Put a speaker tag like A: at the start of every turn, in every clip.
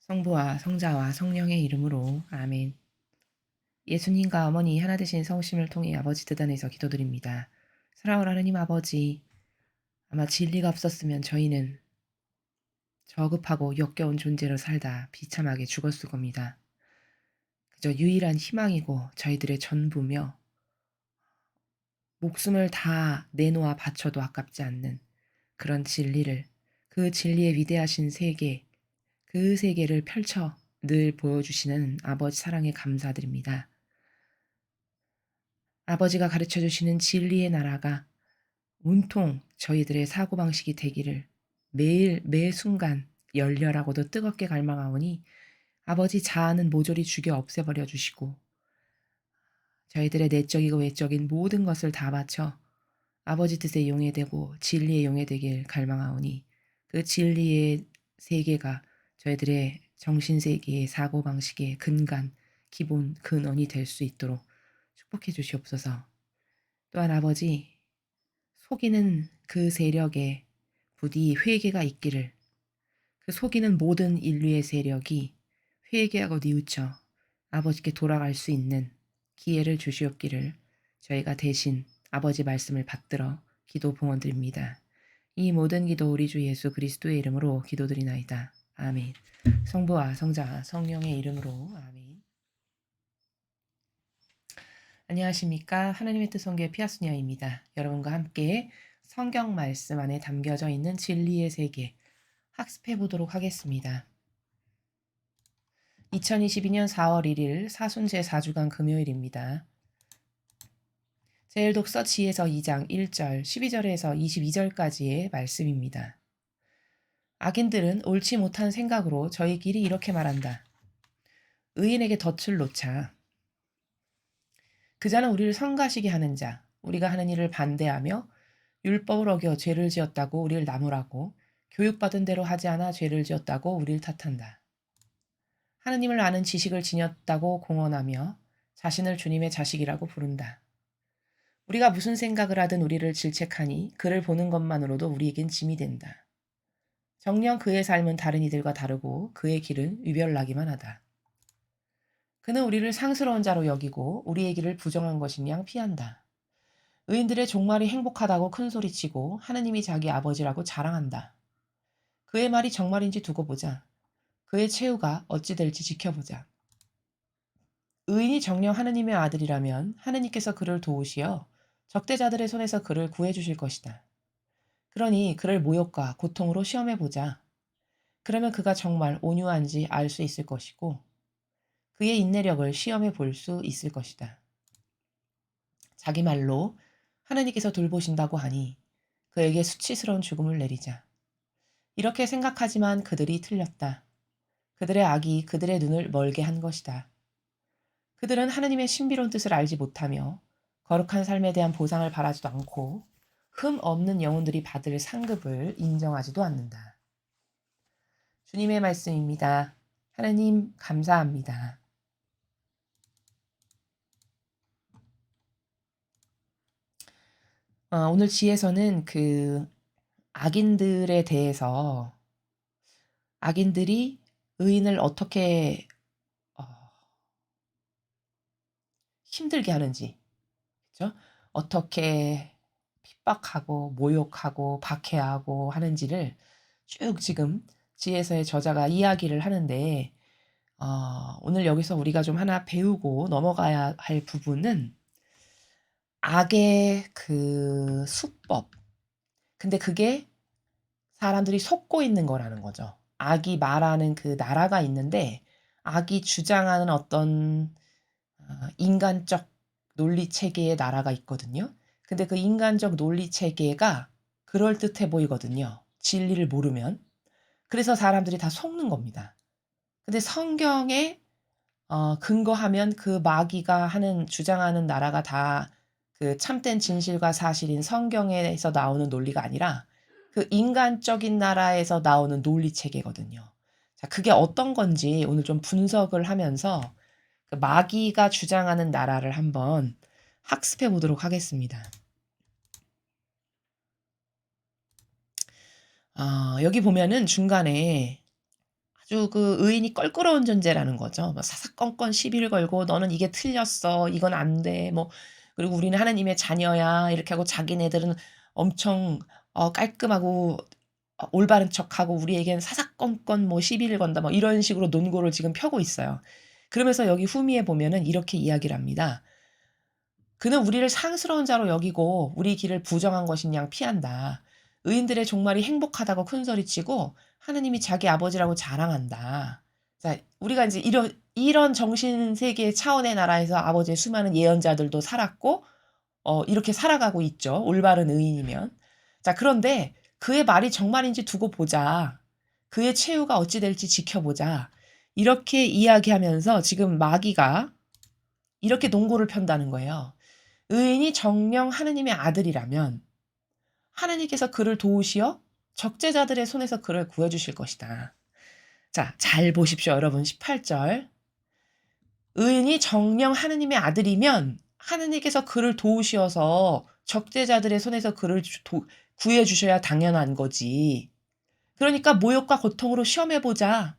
A: 성부와 성자와 성령의 이름으로 아멘. 예수님과 어머니 하나 되신 성심을 통해 아버지 뜻안에서 기도드립니다. 사랑하는 하나님 아버지, 아마 진리가 없었으면 저희는 저급하고 역겨운 존재로 살다 비참하게 죽었을 겁니다. 그저 유일한 희망이고 저희들의 전부며 목숨을 다 내놓아 바쳐도 아깝지 않는 그런 진리를, 그 진리의 위대하신 세계, 그 세계를 펼쳐 늘 보여주시는 아버지 사랑에 감사드립니다. 아버지가 가르쳐 주시는 진리의 나라가 온통 저희들의 사고방식이 되기를 매일 매 순간 열렬하고도 뜨겁게 갈망하오니 아버지 자아는 모조리 죽여 없애버려 주시고 저희들의 내적이고 외적인 모든 것을 다 바쳐 아버지 뜻에 용해되고 진리에 용해되길 갈망하오니 그 진리의 세계가 저희들의 정신세계의 사고방식의 근간, 기본, 근원이 될 수 있도록 축복해 주시옵소서. 또한 아버지, 속이는 그 세력에 부디 회개가 있기를, 그 속이는 모든 인류의 세력이 회개하고 뉘우쳐 아버지께 돌아갈 수 있는 기회를 주시옵기를 저희가 대신 아버지 말씀을 받들어 기도 봉헌드립니다. 이 모든 기도 우리 주 예수 그리스도의 이름으로 기도드리나이다. 아멘. 성부와 성자와 성령의 이름으로 아멘. 안녕하십니까. 하나님의 뜻 성교의 피아스녀입니다. 여러분과 함께 성경 말씀 안에 담겨져 있는 진리의 세계 학습해 보도록 하겠습니다. 2022년 4월 1일 사순제 4주간 금요일입니다. 제1독서 지에서 2장 1절 12절에서 22절까지의 말씀입니다. 악인들은 옳지 못한 생각으로 저희끼리 이렇게 말한다. 의인에게 덫을 놓자. 그자는 우리를 성가시게 하는 자, 우리가 하는 일을 반대하며 율법을 어겨 죄를 지었다고 우리를 나무라고 교육받은 대로 하지 않아 죄를 지었다고 우리를 탓한다. 하느님을 아는 지식을 지녔다고 공언하며 자신을 주님의 자식이라고 부른다. 우리가 무슨 생각을 하든 우리를 질책하니 그를 보는 것만으로도 우리에겐 짐이 된다. 정녕 그의 삶은 다른 이들과 다르고 그의 길은 유별나기만 하다. 그는 우리를 상스러운 자로 여기고 우리의 길을 부정한 것인 양 피한다. 의인들의 종말이 행복하다고 큰소리치고 하느님이 자기 아버지라고 자랑한다. 그의 말이 정말인지 두고 보자. 그의 최후가 어찌 될지 지켜보자. 의인이 정녕 하느님의 아들이라면 하느님께서 그를 도우시어 적대자들의 손에서 그를 구해주실 것이다. 그러니 그를 모욕과 고통으로 시험해보자. 그러면 그가 정말 온유한지 알 수 있을 것이고 그의 인내력을 시험해 볼 수 있을 것이다. 자기 말로 하느님께서 돌보신다고 하니 그에게 수치스러운 죽음을 내리자. 이렇게 생각하지만 그들이 틀렸다. 그들의 악이 그들의 눈을 멀게 한 것이다. 그들은 하느님의 신비로운 뜻을 알지 못하며 거룩한 삶에 대한 보상을 바라지도 않고 흠 없는 영혼들이 받을 상급을 인정하지도 않는다. 주님의 말씀입니다. 하느님 감사합니다. 오늘 지에서는 악인들에 대해서 악인들이 의인을 어떻게 어, 힘들게 하는지, 그렇죠? 어떻게 핍박하고 모욕하고 박해하고 하는지를 쭉 지금 지혜서의 저자가 이야기를 하는데 오늘 여기서 우리가 좀 하나 배우고 넘어가야 할 부분은 악의 그 수법. 근데 그게 사람들이 속고 있는 거라는 거죠. 악이 말하는 그 나라가 있는데 악이 주장하는 어떤 인간적 논리 체계의 나라가 있거든요. 근데 그 인간적 논리 체계가 그럴듯해 보이거든요. 진리를 모르면. 그래서 사람들이 다 속는 겁니다. 근데 성경에 근거하면 그 마귀가 하는 주장하는 나라가 다 그 참된 진실과 사실인 성경에서 나오는 논리가 아니라 그 인간적인 나라에서 나오는 논리 체계거든요. 자, 그게 어떤 건지 오늘 좀 분석을 하면서 그 마귀가 주장하는 나라를 한번 학습해 보도록 하겠습니다. 여기 보면은 중간에 아주 그 의인이 껄끄러운 존재라는 거죠. 뭐 사사건건 시비를 걸고 "너는 이게 틀렸어. 이건 안 돼." 뭐 그리고 "우리는 하나님의 자녀야." 이렇게 하고 자기네들은 엄청 깔끔하고 올바른 척하고 우리에겐 사사건건 뭐 시비를 건다 뭐 이런 식으로 논고를 지금 펴고 있어요. 그러면서 여기 후미에 보면은 이렇게 이야기를 합니다. "그는 우리를 상스러운 자로 여기고 우리 길을 부정한 것인 양 피한다. 의인들의 종말이 행복하다고 큰소리치고 하느님이 자기 아버지라고 자랑한다." 자, 우리가 인제 이런 정신 세계 차원의 나라에서 아버지의 수많은 예언자들도 살았고 이렇게 살아가고 있죠, 올바른 의인이면. 자, 그런데 "그의 말이 정말인지 두고 보자. 그의 최후가 어찌 될지 지켜보자." 이렇게 이야기하면서 지금 마귀가 이렇게 논고를 편다는 거예요. 의인이 정녕 하느님의 아들이라면 하느님께서 그를 도우시어 적재자들의 손에서 그를 구해 주실 것이다. 자, 잘 보십시오, 여러분. 18절. 의인이 정녕 하느님의 아들이면 하느님께서 그를 도우시어서 적재자들의 손에서 그를 구해 주셔야 당연한 거지. 그러니까 모욕과 고통으로 시험해 보자.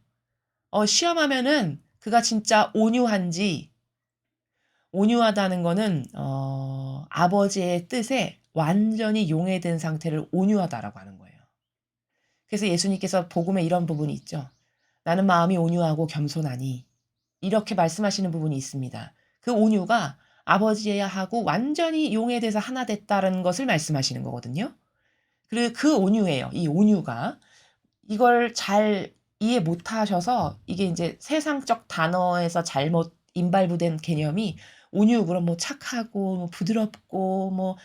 A: 시험하면은 그가 진짜 온유한지, 온유하다는 거는 아버지의 뜻에 완전히 용해된 상태를 온유하다라고 하는 거예요. 그래서 예수님께서 복음에 이런 부분이 있죠. "나는 마음이 온유하고 겸손하니." 이렇게 말씀하시는 부분이 있습니다. 그 온유가 아버지하고 완전히 용해돼서 하나 됐다는 것을 말씀하시는 거거든요. 그리고 그 온유예요. 이 온유가. 이걸 잘 이해 못하셔서 이게 인제 세상적 단어에서 잘못 인발부된 개념이 온유 그럼 뭐 착하고 뭐 부드럽고 뭐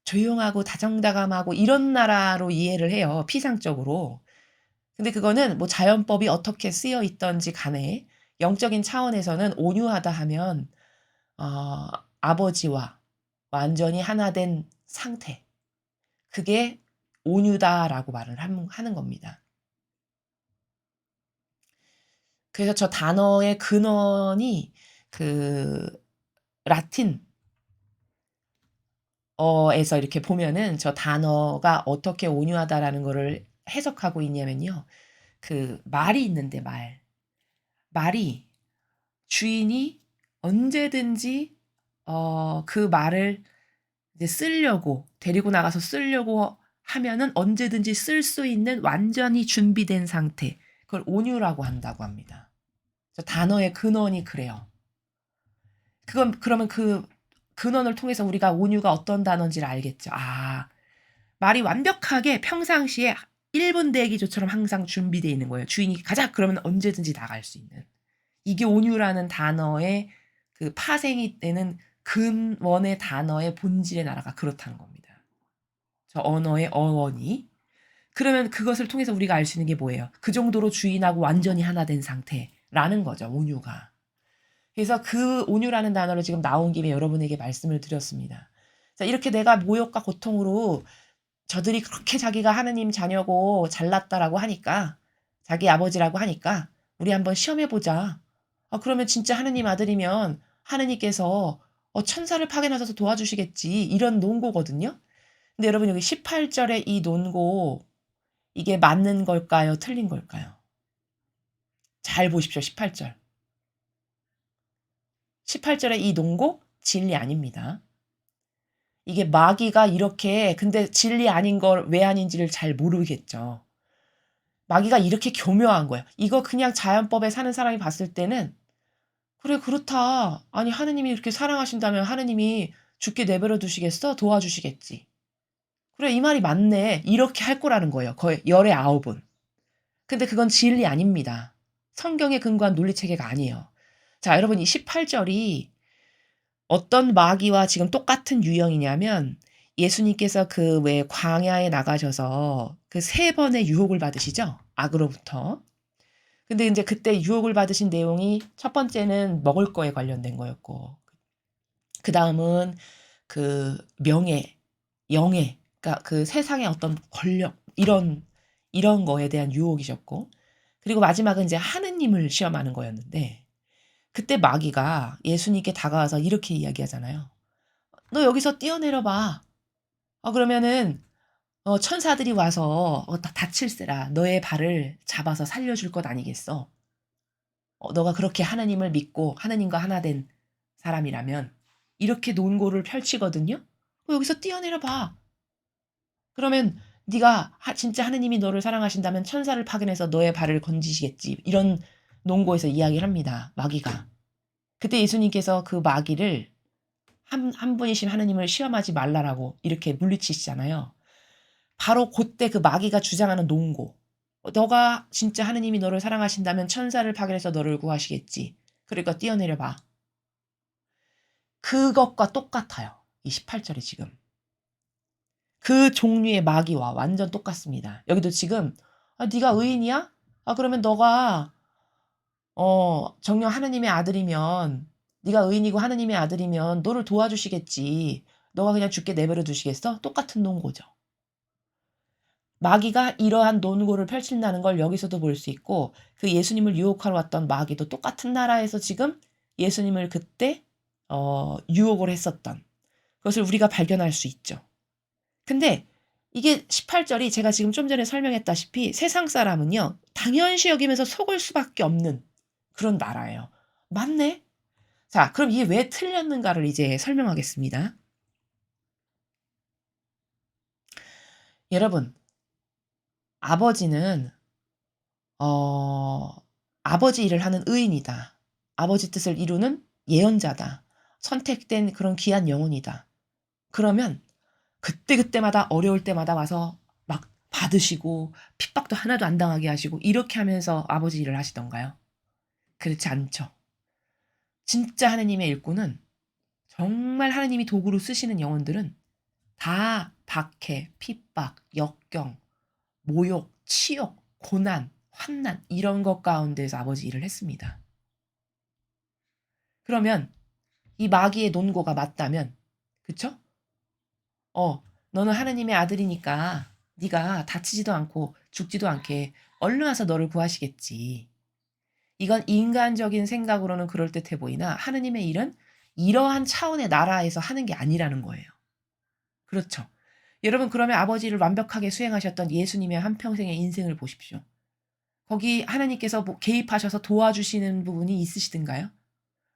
A: 조용하고 다정다감하고 이런 나라로 이해를 해요, 피상적으로. 근데 그거는 뭐 자연법이 어떻게 쓰여 있든지 간에 영적인 차원에서는 온유하다 하면 어 아버지와 완전히 하나 된 상태, 그게 온유다라고 말을 하는 겁니다. 그래서 저 단어의 근원이 그 라틴 어에서 이렇게 보면은 저 단어가 어떻게 온유하다라는 거를 해석하고 있냐면요. 그 말이 있는데 말이 주인이 언제든지 그 말을 이제 쓰려고 데리고 나가서 쓰려고 하면은 언제든지 쓸 수 있는 완전히 준비된 상태. 그걸 온유라고 한다고 합니다. 저 단어의 근원이 그래요. 그건 그러면 그 근원을 통해서 우리가 온유가 어떤 단어인지를 알겠죠. 아, 말이 완벽하게 평상시에 1분 대기조처럼 항상 준비되어 있는 거예요. 주인이 "가자." 그러면 언제든지 나갈 수 있는. 이게 온유라는 단어의 그 파생이 되는 근원의 단어의 본질의 나라가 그렇다는 겁니다. 저 언어의 어원이. 그러면 그것을 통해서 우리가 알 수 있는 게 뭐예요? 그 정도로 주인하고 완전히 하나 된 상태라는 거죠, 온유가. 그래서 그 온유라는 단어를 지금 나온 김에 여러분에게 말씀을 드렸습니다. 자, 이렇게 내가 모욕과 고통으로 저들이 그렇게 자기가 하느님 자녀고 잘났다라고 하니까, 자기 아버지라고 하니까 "우리 한번 시험해 보자." 그러면 진짜 하느님 아들이면 하느님께서 천사를 파견하셔서 도와주시겠지. 이런 논고거든요. 근데 여러분 여기 18 절의 이 논고, 이게 맞는 걸까요? 틀린 걸까요? 잘 보십시오, 18 절. 18 절의 이 논고 진리 아닙니다. 이게 마귀가 이렇게, 근데 진리 아닌 걸 왜 아닌지를 잘 모르겠죠. 마귀가 이렇게 교묘한 거예요. 이거 그냥 자연법에 사는 사람이 봤을 때는 '그래 그렇다. 아니 하느님이 이렇게 사랑하신다면 하느님이 죽게 내버려 두시겠어? 도와주시겠지. 그래 이 말이 맞네.' 이렇게 할 거라는 거예요, 거의 열의 아홉은. 근데 그건 진리 아닙니다. 성경에 근거한 논리 체계가 아니에요. 자, 여러분 이 18 절이 어떤 마귀와 지금 똑같은 유형이냐면, 예수님께서 그 왜 광야에 나가셔서 그 3번의 유혹을 받으시죠? 악으로부터. 근데 인제 그때 유혹을 받으신 내용이 첫 번째는 먹을 거에 관련된 거였고, 그다음은 그 명예, 영예, 그러니까 그 세상의 어떤 권력 이런 거에 대한 유혹이셨고, 그리고 마지막은 인제 하느님을 시험하는 거였는데, 그때 마귀가 예수님께 다가와서 이렇게 이야기하잖아요. "너 여기서 뛰어내려 봐. 그러면은 천사들이 와서 다칠세라 너의 발을 잡아서 살려줄 것 아니겠어. 너가 그렇게 하나님을 믿고 하나님과 하나 된 사람이라면 이렇게 논고를 펼치거든요. 여기서 뛰어내려 봐. 그러면 네가 진짜 하느님이 너를 사랑하신다면 천사를 파견해서 너의 발을 건지시겠지. 이런 논고에서 이야기를 합니다. 마귀가. 그때 예수님께서 그 마귀를 한 분이신 하느님을 시험하지 말라라고 이렇게 물리치시잖아요. 바로 그때 그 마귀가 주장하는 논고. 너가 진짜 하느님이 너를 사랑하신다면 천사를 파견해서 너를 구하시겠지. 그러니까 뛰어내려 봐. 그것과 똑같아요. 이 18절이 지금. 그 종류의 마귀와 완전 똑같습니다. 여기도 지금 네가 의인이야? 그러면 너가 정녕 하느님의 아들이면 네가 의인이고 하느님의 아들이면 너를 도와주시겠지. 너가 그냥 죽게 내버려 두시겠어? 똑같은 논고죠. 마귀가 이러한 논고를 펼친다는 걸 여기서도 볼 수 있고 그 예수님을 유혹하러 왔던 마귀도 똑같은 나라에서 지금 예수님을 그때 유혹을 했었던 그것을 우리가 발견할 수 있죠. 근데 이게 18절이 제가 지금 좀 전에 설명했다시피 세상 사람은요. 당연시 여기면서 속을 수밖에 없는 그런 나라예요. 맞네? 자, 그럼 이게 왜 틀렸는가를 이제 설명하겠습니다. 여러분, 아버지는 아버지 일을 하는 의인이다. 아버지 뜻을 이루는 예언자다. 선택된 그런 귀한 영혼이다. 그러면 그때그때마다 어려울 때마다 와서 막 받으시고 핍박도 하나도 안 당하게 하시고 이렇게 하면서 아버지 일을 하시던가요? 그렇지 않죠. 진짜 하느님의 일꾼은 정말 하느님이 도구로 쓰시는 영혼들은 다 박해, 핍박, 역경, 모욕, 치욕, 고난, 환난 이런 것 가운데서 아버지 일을 했습니다. 그러면 이 마귀의 논고가 맞다면 그쵸? 너는 하느님의 아들이니까 네가 다치지도 않고 죽지도 않게 얼른 와서 너를 구하시겠지. 이건 인간적인 생각으로는 그럴듯해 보이나 하느님의 일은 이러한 차원의 나라에서 하는 게 아니라는 거예요. 그렇죠. 여러분 그러면 아버지를 완벽하게 수행하셨던 예수님의 한평생의 인생을 보십시오. 거기 하나님께서 개입하셔서 도와주시는 부분이 있으시든가요?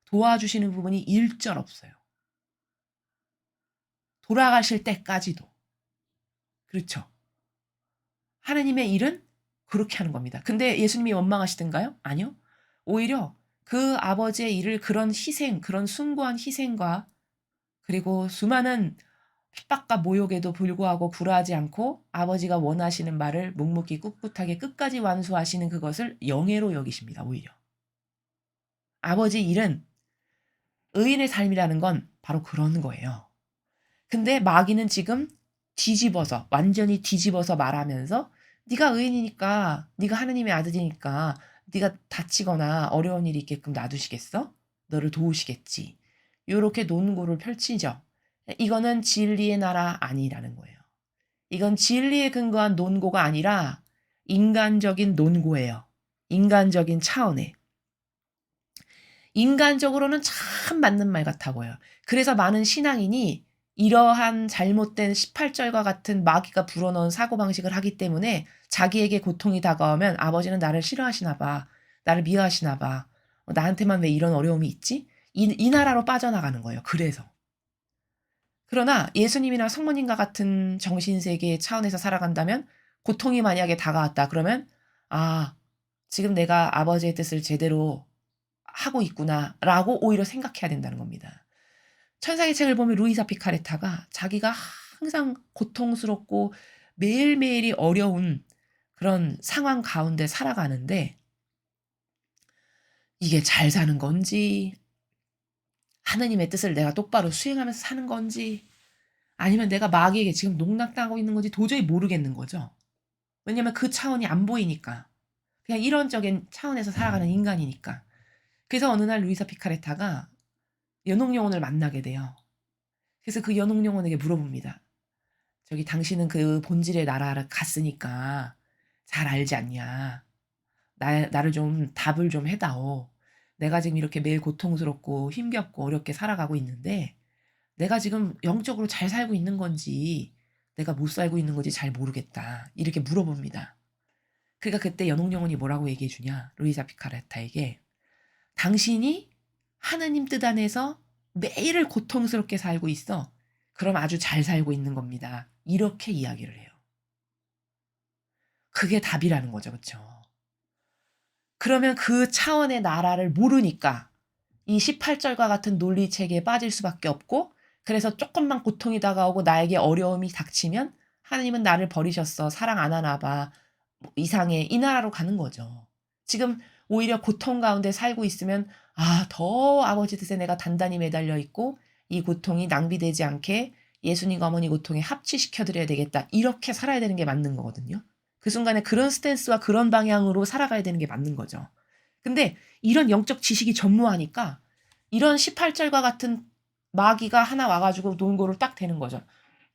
A: 도와주시는 부분이 일절 없어요. 돌아가실 때까지도. 그렇죠. 하나님의 일은 그렇게 하는 겁니다. 근데 예수님이 원망하시던가요? 아니요. 오히려 그 아버지의 일을 그런 희생, 그런 숭고한 희생과 그리고 수많은 핍박과 모욕에도 불구하고 굴하지 않고 아버지가 원하시는 말을 묵묵히 꿋꿋하게 끝까지 완수하시는 그것을 영예로 여기십니다. 오히려. 아버지 일은 의인의 삶이라는 건 바로 그런 거예요. 근데 마귀는 지금 뒤집어서 완전히 뒤집어서 말하면서 네가 의인이니까 네가 하느님의 아들이니까 네가 다치거나 어려운 일이 있게끔 놔두시겠어? 너를 도우시겠지. 요렇게 논고를 펼치죠. 이거는 진리의 나라 아니라는 거예요. 이건 진리에 근거한 논고가 아니라 인간적인 논고예요. 인간적인 차원의. 인간적으로는 참 맞는 말 같아 보여요. 그래서 많은 신앙인이 이러한 잘못된 18절과 같은 마귀가 불어넣은 사고방식을 하기 때문에 자기에게 고통이 다가오면 아버지는 나를 싫어하시나 봐. 나를 미워하시나 봐. 나한테만 왜 이런 어려움이 있지? 이 나라로 빠져나가는 거예요. 그래서. 그러나 예수님이나 성모님과 같은 정신세계 차원에서 살아간다면 고통이 만약에 다가왔다. 그러면 지금 내가 아버지의 뜻을 제대로 하고 있구나라고 오히려 생각해야 된다는 겁니다. 천사의 책을 보면 루이사 피카레타가 자기가 항상 고통스럽고 매일매일이 어려운 그런 상황 가운데 살아가는데 이게 잘 사는 건지 하느님의 뜻을 내가 똑바로 수행하면서 사는 건지 아니면 내가 마귀에게 지금 농락당하고 있는 건지 도저히 모르겠는 거죠. 왜냐면 그 차원이 안 보이니까. 그냥 이런적인 차원에서 살아가는 인간이니까. 그래서 어느 날 루이사 피카레타가 연옥영혼을 만나게 돼요. 그래서 그 연옥영혼에게 물어봅니다. 저기 당신은 그 본질의 나라를 갔으니까 잘 알지 않냐. 나를 좀 답을 좀 해다오. 내가 지금 이렇게 매일 고통스럽고 힘겹고 어렵게 살아가고 있는데 내가 지금 영적으로 잘 살고 있는 건지 내가 못 살고 있는 거지 잘 모르겠다. 이렇게 물어봅니다. 그러니까 그때 연옥영혼이 뭐라고 얘기해 주냐. 루이자 피카레타에게 당신이 하느님 뜻 안에서 매일을 고통스럽게 살고 있어. 그럼 아주 잘 살고 있는 겁니다. 이렇게 이야기를 해요. 그게 답이라는 거죠. 그렇죠? 그러면 그 차원의 나라를 모르니까 이 18절과 같은 논리체계에 빠질 수밖에 없고 그래서 조금만 고통이 다가오고 나에게 어려움이 닥치면 하나님은 나를 버리셨어. 사랑 안 하나 봐. 뭐 이상해. 이 나라로 가는 거죠. 지금 오히려 고통 가운데 살고 있으면 더 아버지 뜻에 내가 단단히 매달려 있고 이 고통이 낭비되지 않게 예수님과 어머니 고통에 합치시켜 드려야 되겠다. 이렇게 살아야 되는 게 맞는 거거든요. 그 순간에 그런 스탠스와 그런 방향으로 살아가야 되는 게 맞는 거죠. 근데 이런 영적 지식이 전무하니까 이런 18절과 같은 마귀가 하나 와가지고 논고를 딱 대는 거죠.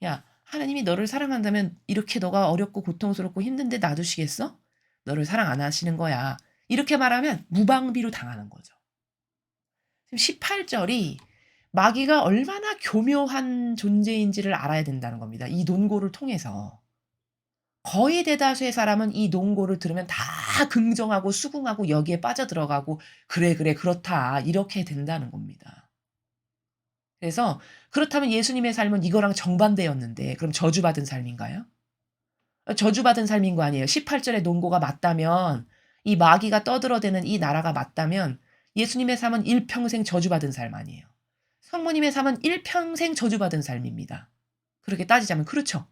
A: 야, 하나님이 너를 사랑한다면 이렇게 너가 어렵고 고통스럽고 힘든데 놔두시겠어? 너를 사랑 안 하시는 거야. 이렇게 말하면 무방비로 당하는 거죠. 지금 18절이 마귀가 얼마나 교묘한 존재인지를 알아야 된다는 겁니다. 이 논고를 통해서. 거의 대다수의 사람은 이 논고를 들으면 다 긍정하고 수긍하고 여기에 빠져들어가고 그래 그렇다 이렇게 된다는 겁니다. 그래서 그렇다면 예수님의 삶은 이거랑 정반대였는데 그럼 저주받은 삶인가요? 저주받은 삶인 거 아니에요. 18절의 논고가 맞다면 이 마귀가 떠들어대는 이 나라가 맞다면 예수님의 삶은 일평생 저주받은 삶 아니에요. 성모님의 삶은 일평생 저주받은 삶입니다. 그렇게 따지자면 그렇죠.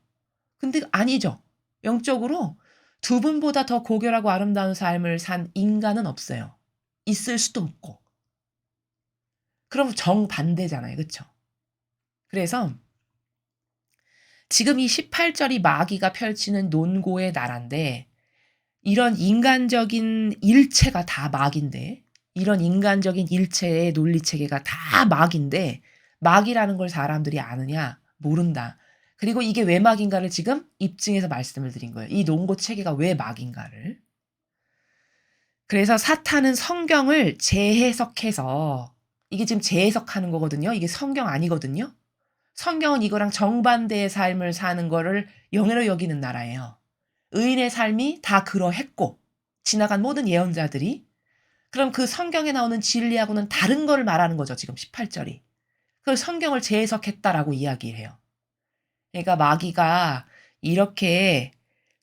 A: 근데 아니죠. 영적으로 두 분보다 더 고결하고 아름다운 삶을 산 인간은 없어요. 있을 수도 없고. 그럼 정반대잖아요. 그렇죠? 그래서 지금 이 18절이 마귀가 펼치는 논고의 나라인데 이런 인간적인 일체가 다 마귀인데 이런 인간적인 일체의 논리체계가 다 마귀인데 마귀라는 걸 사람들이 아느냐? 모른다. 그리고 이게 왜 마귀인가를 지금 입증해서 말씀을 드린 거예요. 이 논고 체계가 왜 마귀인가를. 그래서 사탄은 성경을 재해석해서 이게 지금 재해석하는 거거든요. 이게 성경 아니거든요. 성경은 이거랑 정반대의 삶을 사는 거를 영예로 여기는 나라예요. 의인의 삶이 다 그러했고 지나간 모든 예언자들이 그럼 그 성경에 나오는 진리하고는 다른 걸 말하는 거죠. 지금 18절이. 그걸 성경을 재해석했다라고 이야기해요. 그러니까 마귀가 이렇게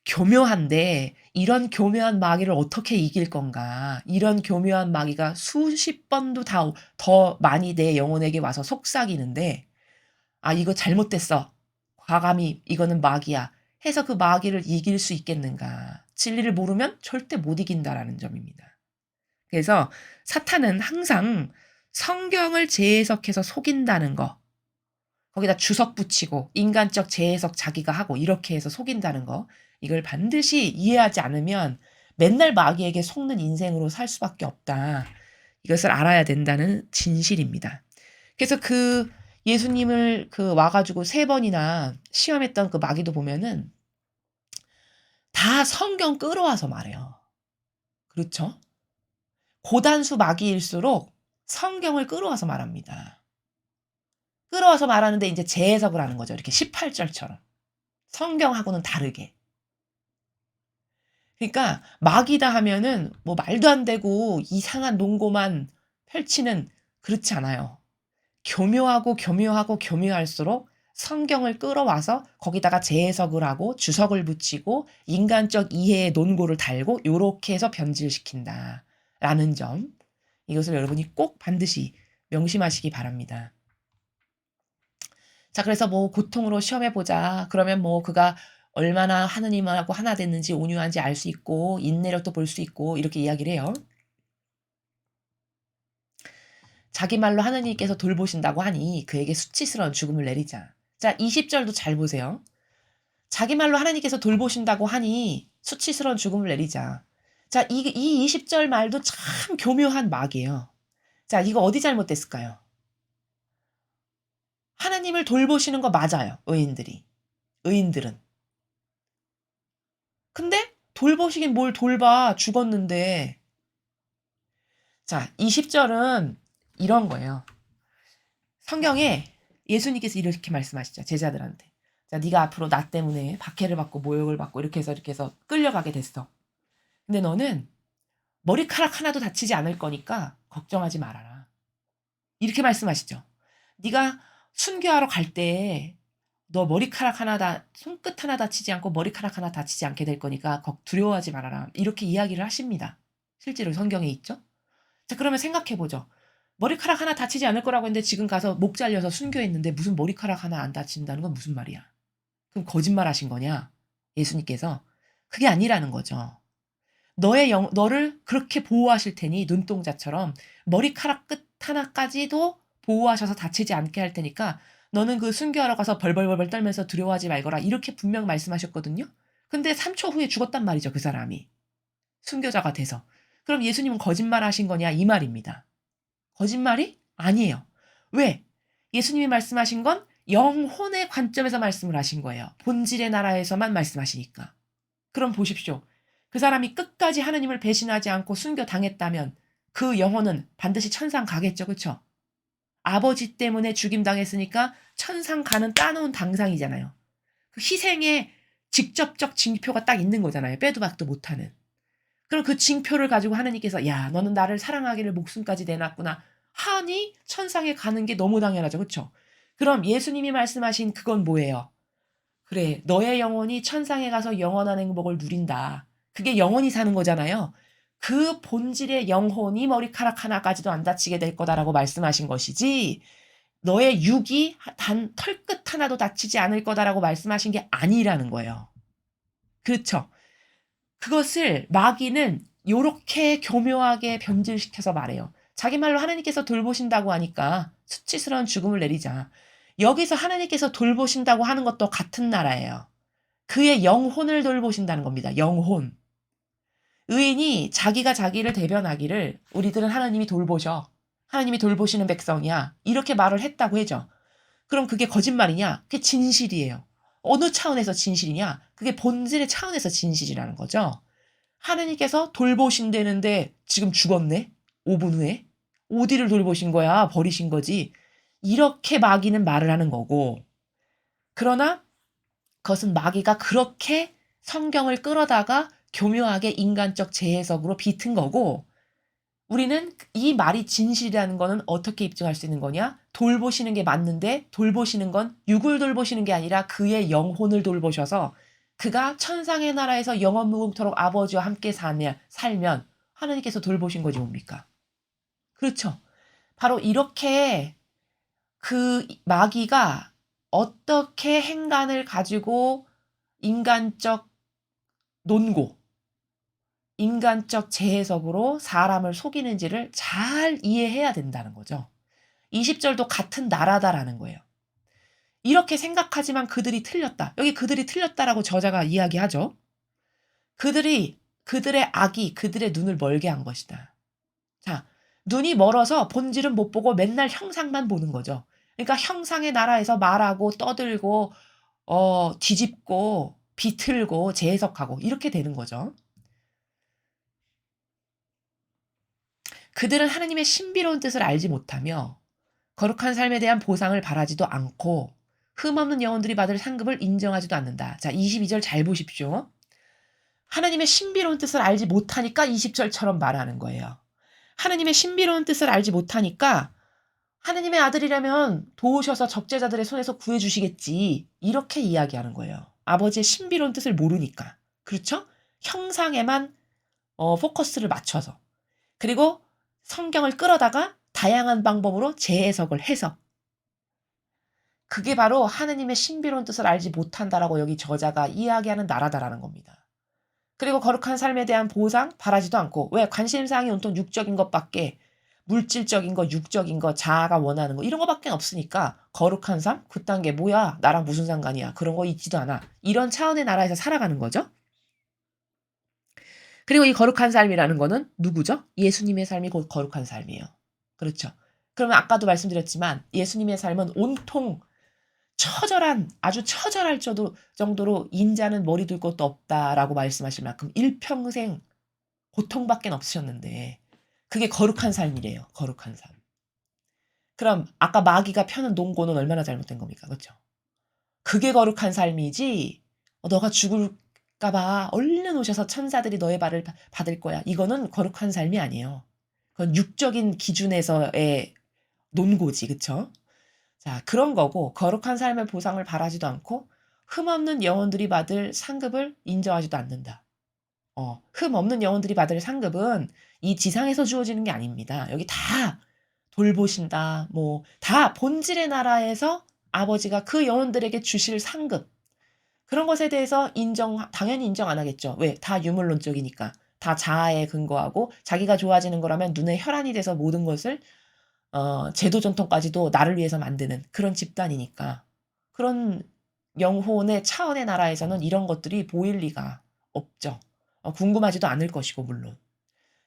A: 교묘한데 이런 교묘한 마귀를 어떻게 이길 건가. 이런 교묘한 마귀가 수십 번도 더 많이 내 영혼에게 와서 속삭이는데 이거 잘못됐어. 과감히 이거는 마귀야. 해서 그 마귀를 이길 수 있겠는가. 진리를 모르면 절대 못 이긴다라는 점입니다. 그래서 사탄은 항상 성경을 재해석해서 속인다는 거. 거기다 주석 붙이고 인간적 재해석 자기가 하고 이렇게 해서 속인다는 거. 이걸 반드시 이해하지 않으면 맨날 마귀에게 속는 인생으로 살 수밖에 없다. 이것을 알아야 된다는 진실입니다. 그래서 그 예수님을 와가지고 3번이나 시험했던 그 마귀도 보면은 다 성경 끌어와서 말해요. 그렇죠? 고단수 마귀일수록 성경을 끌어와서 말합니다. 끌어와서 말하는데 이제 재해석을 하는 거죠. 이렇게 18절처럼. 성경하고는 다르게. 그러니까 마귀다 하면은 뭐 말도 안 되고 이상한 논고만 펼치는 그렇지 않아요. 교묘할수록 성경을 끌어와서 거기다가 재해석을 하고 주석을 붙이고 인간적 이해의 논고를 달고 요렇게 해서 변질시킨다라는 점. 이것을 여러분이 꼭 반드시 명심하시기 바랍니다. 자, 그래서 뭐 고통으로 시험해보자. 그러면 뭐 그가 얼마나 하느님하고 하나 됐는지 온유한지 알 수 있고 인내력도 볼 수 있고 이렇게 이야기를 해요. 자기 말로 하느님께서 돌보신다고 하니 그에게 수치스러운 죽음을 내리자. 자, 20절도 잘 보세요. 자기 말로 하나님께서 돌보신다고 하니 수치스러운 죽음을 내리자. 자, 이 20절 말도 참 교묘한 막이에요. 자, 이거 어디 잘못됐을까요? 하나님을 돌보시는 거 맞아요. 의인들은. 근데 돌보시긴 뭘 돌봐. 죽었는데. 자, 20절은 이런 거예요. 성경에 예수님께서 이렇게 말씀하시죠. 제자들한테. 자, 네가 앞으로 나 때문에 박해를 받고 모욕을 받고 이렇게 해서 끌려가게 됐어. 근데 너는 머리카락 하나도 다치지 않을 거니까 걱정하지 말아라. 이렇게 말씀하시죠. 네가 순교하러 갈 때 너 머리카락 손끝 하나 다치지 않고 머리카락 하나 다치지 않게 될 거니까 두려워하지 말아라. 이렇게 이야기를 하십니다. 실제로 성경에 있죠. 자, 그러면 생각해보죠. 머리카락 하나 다치지 않을 거라고 했는데 지금 가서 목 잘려서 순교했는데 무슨 머리카락 하나 안 다친다는 건 무슨 말이야? 그럼 거짓말 하신 거냐? 예수님께서. 그게 아니라는 거죠. 너를 그렇게 보호하실 테니 눈동자처럼 머리카락 끝 하나까지도 보호하셔서 다치지 않게 할 테니까 너는 그 순교하러 가서 벌벌벌 떨면서 두려워하지 말거라. 이렇게 분명 말씀하셨거든요. 근데 3초 후에 죽었단 말이죠. 그 사람이. 순교자가 돼서. 그럼 예수님은 거짓말 하신 거냐? 이 말입니다. 거짓말이 아니에요. 왜? 예수님이 말씀하신 건 영혼의 관점에서 말씀을 하신 거예요. 본질의 나라에서만 말씀하시니까. 그럼 보십시오. 그 사람이 끝까지 하느님을 배신하지 않고 순교당했다면 그 영혼은 반드시 천상 가겠죠. 그렇죠? 아버지 때문에 죽임당했으니까 천상 가는 따놓은 당상이잖아요. 그 희생의 직접적 징표가 딱 있는 거잖아요. 빼도 박도 못하는. 그럼 그 징표를 가지고 하느님께서 야 너는 나를 사랑하기를 목숨까지 내놨구나 하니 천상에 가는 게 너무 당연하죠. 그렇죠? 그럼 예수님이 말씀하신 그건 뭐예요? 그래 너의 영혼이 천상에 가서 영원한 행복을 누린다. 그게 영원히 사는 거잖아요. 그 본질의 영혼이 머리카락 하나까지도 안 다치게 될 거다라고 말씀하신 것이지 너의 육이 단 털끝 하나도 다치지 않을 거다라고 말씀하신 게 아니라는 거예요. 그렇죠? 그것을 마귀는 요렇게 교묘하게 변질시켜서 말해요. 자기 말로 하나님께서 돌보신다고 하니까 수치스러운 죽음을 내리자. 여기서 하나님께서 돌보신다고 하는 것도 같은 나라예요. 그의 영혼을 돌보신다는 겁니다. 영혼. 의인이 자기가 자기를 대변하기를 우리들은 하나님이 돌보셔. 하나님이 돌보시는 백성이야. 이렇게 말을 했다고 해죠. 그럼 그게 거짓말이냐? 그게 진실이에요. 어느 차원에서 진실이냐? 그게 본질의 차원에서 진실이라는 거죠. 하나님께서 돌보신다는데 지금 죽었네? 5분 후에? 어디를 돌보신 거야? 버리신 거지? 이렇게 마귀는 말을 하는 거고 그러나 그것은 마귀가 그렇게 성경을 끌어다가 교묘하게 인간적 재해석으로 비튼 거고 우리는 이 말이 진실이라는 거는 어떻게 입증할 수 있는 거냐? 돌보시는 게 맞는데 돌보시는 건 육을 돌보시는 게 아니라 그의 영혼을 돌보셔서 그가 천상의 나라에서 영원무궁토록 아버지와 함께 살면 하나님께서 돌보신 거지 뭡니까? 그렇죠. 바로 이렇게 그 마귀가 어떻게 행간을 가지고 인간적 논고, 인간적 재해석으로 사람을 속이는지를 잘 이해해야 된다는 거죠. 20절도 같은 나라다라는 거예요. 이렇게 생각하지만 그들이 틀렸다. 여기 그들이 틀렸다라고 저자가 이야기하죠. 그들의 악이 그들의 눈을 멀게 한 것이다. 자, 눈이 멀어서 본질은 못 보고 맨날 형상만 보는 거죠. 그러니까 형상의 나라에서 말하고 떠들고 뒤집고 비틀고 재해석하고 이렇게 되는 거죠. 그들은 하나님의 신비로운 뜻을 알지 못하며 거룩한 삶에 대한 보상을 바라지도 않고 흠없는 영혼들이 받을 상급을 인정하지도 않는다. 자, 22절 잘 보십시오. 하나님의 신비로운 뜻을 알지 못하니까 20절처럼 말하는 거예요. 하나님의 신비로운 뜻을 알지 못하니까 하나님의 아들이라면 도우셔서 적재자들의 손에서 구해주시겠지. 이렇게 이야기하는 거예요. 아버지의 신비로운 뜻을 모르니까. 그렇죠? 형상에만 포커스를 맞춰서. 그리고 성경을 끌어다가 다양한 방법으로 재해석을 해서 그게 바로 하나님의 신비로운 뜻을 알지 못한다라고 여기 저자가 이야기하는 나라다라는 겁니다. 그리고 거룩한 삶에 대한 보상 바라지도 않고 왜 관심사항이 온통 육적인 것밖에 물질적인 거, 육적인 거, 자아가 원하는 거 이런 거밖에 없으니까 거룩한 삶? 그딴 게 뭐야? 나랑 무슨 상관이야? 그런 거 있지도 않아. 이런 차원의 나라에서 살아가는 거죠. 그리고 이 거룩한 삶이라는 거는 누구죠? 예수님의 삶이 곧 거룩한 삶이에요. 그렇죠. 그러면 아까도 말씀드렸지만 예수님의 삶은 온통 처절한 아주 처절할 정도로 인자는 머리 둘 곳도 없다라고 말씀하실 만큼 일평생 고통밖에 없으셨는데 그게 거룩한 삶이래요. 거룩한 삶. 그럼 아까 마귀가 펴는 논고는 얼마나 잘못된 겁니까? 그렇죠? 그게 거룩한 삶이지 너가 죽을까 봐 얼른 오셔서 천사들이 너의 발을 받을 거야. 이거는 거룩한 삶이 아니에요. 그건 육적인 기준에서의 논고지. 그쵸? 자, 그런 거고 거룩한 삶의 보상을 바라지도 않고 흠없는 영혼들이 받을 상급을 인정하지도 않는다. 흠없는 영혼들이 받을 상급은 이 지상에서 주어지는 게 아닙니다. 여기 다 돌보신다. 뭐 다 본질의 나라에서 아버지가 그 영혼들에게 주실 상급. 그런 것에 대해서 당연히 인정 안 하겠죠. 왜? 다 유물론적이니까. 다 자아에 근거하고 자기가 좋아지는 거라면 눈에 혈안이 돼서 모든 것을 제도 전통까지도 나를 위해서 만드는 그런 집단이니까. 그런 영혼의 차원의 나라에서는 이런 것들이 보일 리가 없죠. 궁금하지도 않을 것이고 물론.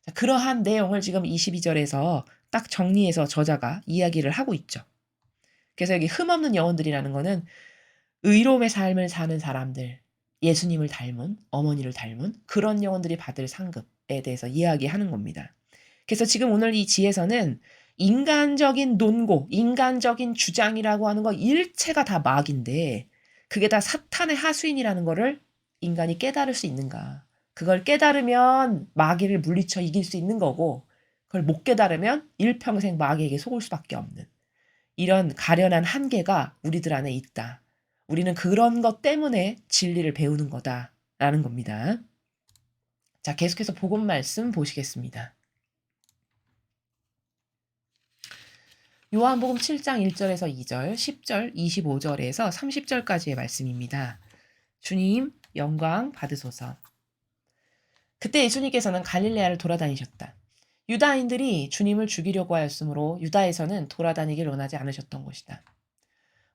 A: 자, 그러한 내용을 지금 22절에서 딱 정리해서 저자가 이야기를 하고 있죠. 그래서 여기 흠없는 영혼들이라는 거는 의로움의 삶을 사는 사람들, 예수님을 닮은, 어머니를 닮은 그런 영혼들이 받을 상급에 대해서 이야기하는 겁니다. 그래서 지금 오늘 이 지에서는 인간적인 논고, 인간적인 주장이라고 하는 거 일체가 다 마귀인데 그게 다 사탄의 하수인이라는 거를 인간이 깨달을 수 있는가. 그걸 깨달으면 마귀를 물리쳐 이길 수 있는 거고 그걸 못 깨달으면 일평생 마귀에게 속을 수밖에 없는 이런 가련한 한계가 우리들 안에 있다. 우리는 그런 것 때문에 진리를 배우는 거다라는 겁니다. 자, 계속해서 복음 말씀 보시겠습니다. 요한복음 7장 1절에서 2절, 10절, 25절에서 30절까지의 말씀입니다. 주님, 영광 받으소서. 그때 예수님께서는 갈릴레아를 돌아다니셨다. 유다인들이 주님을 죽이려고 하였으므로 유다에서는 돌아다니길 원하지 않으셨던 것이다.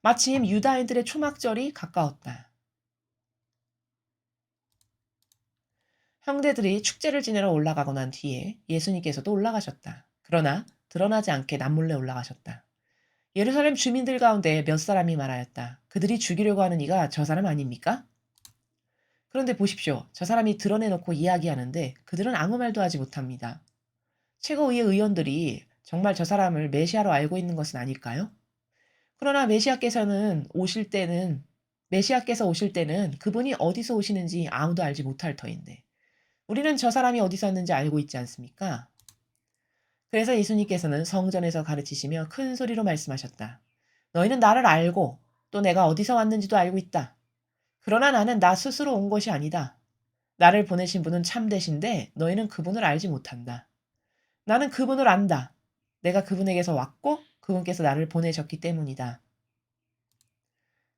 A: 마침 유다인들의 초막절이 가까웠다. 형제들이 축제를 지내러 올라가고 난 뒤에 예수님께서도 올라가셨다. 그러나 드러나지 않게 남몰래 올라가셨다. 예루살렘 주민들 가운데 몇 사람이 말하였다. 그들이 죽이려고 하는 이가 저 사람 아닙니까? 그런데 보십시오. 저 사람이 드러내놓고 이야기하는데 그들은 아무 말도 하지 못합니다. 최고위의 의원들이 정말 저 사람을 메시아로 알고 있는 것은 아닐까요? 그러나 메시아께서 오실 때는 그분이 어디서 오시는지 아무도 알지 못할 터인데 우리는 저 사람이 어디서 왔는지 알고 있지 않습니까? 그래서 예수님께서는 성전에서 가르치시며 큰 소리로 말씀하셨다. 너희는 나를 알고 또 내가 어디서 왔는지도 알고 있다. 그러나 나는 나 스스로 온 것이 아니다. 나를 보내신 분은 참되신데 너희는 그분을 알지 못한다. 나는 그분을 안다. 내가 그분에게서 왔고 그분께서 나를 보내셨기 때문이다.